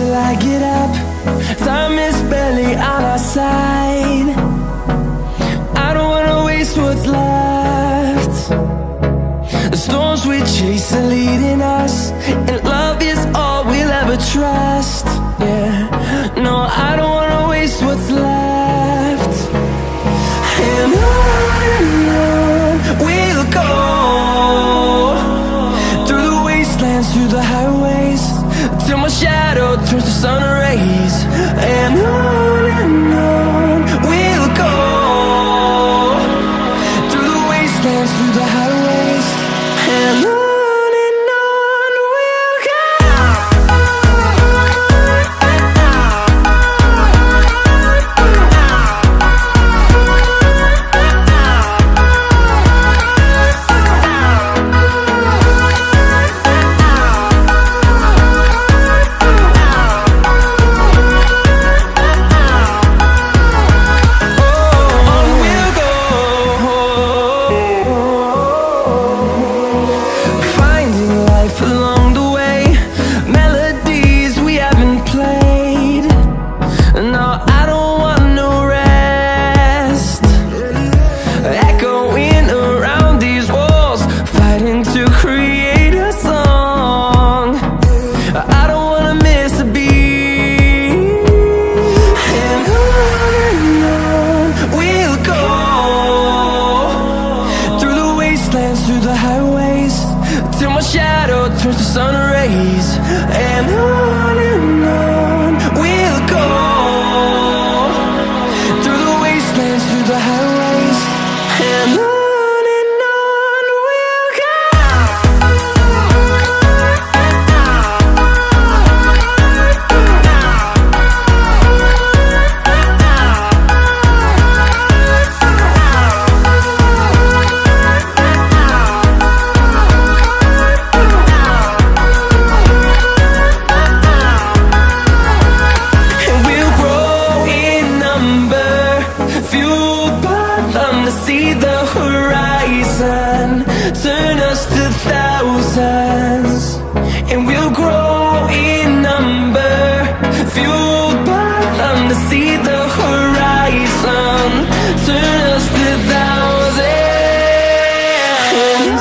till I get up. Time is barely on our side. I don't wanna waste what's left. The storms we chase are leading us, and love is all we'll ever trust. Yeah, no, I don't wanna waste what's left. And on we'll go, through the wastelands, through the highways, till my shadow turns to sun rays. And on we'll go, through the wastelands, through the highways, and on we'll go. Through the highways, till my shadow turns to sun rays. And on we'll go, through the wastelands, through the highways, and on we'll go. See the horizon turn us to thousands, and we'll grow in number, fueled by them. To see the horizon turn us to thousands, and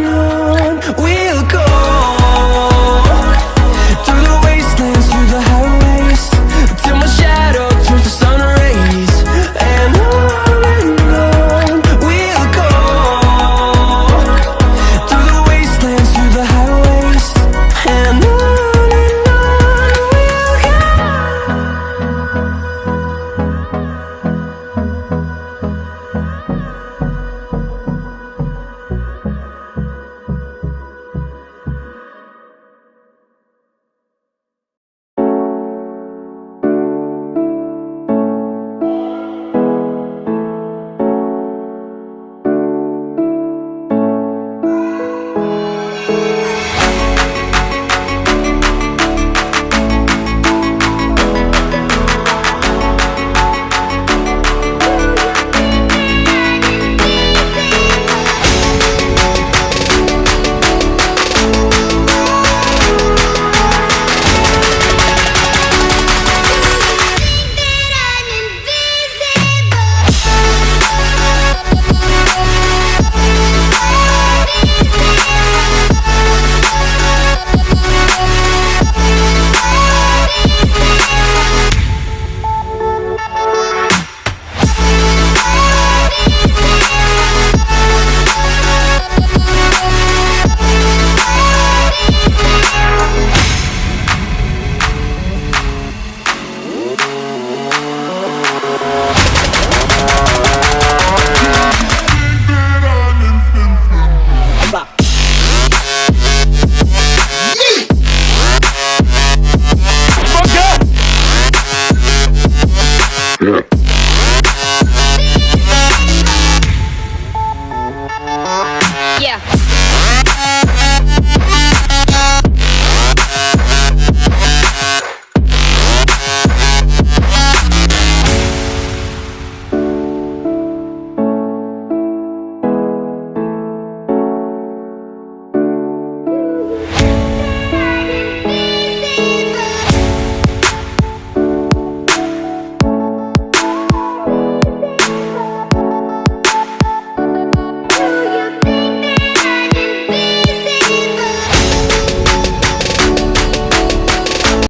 on we'll go, through the wastelands, through the highways, till my shadow turns to sun rays. And Yeah.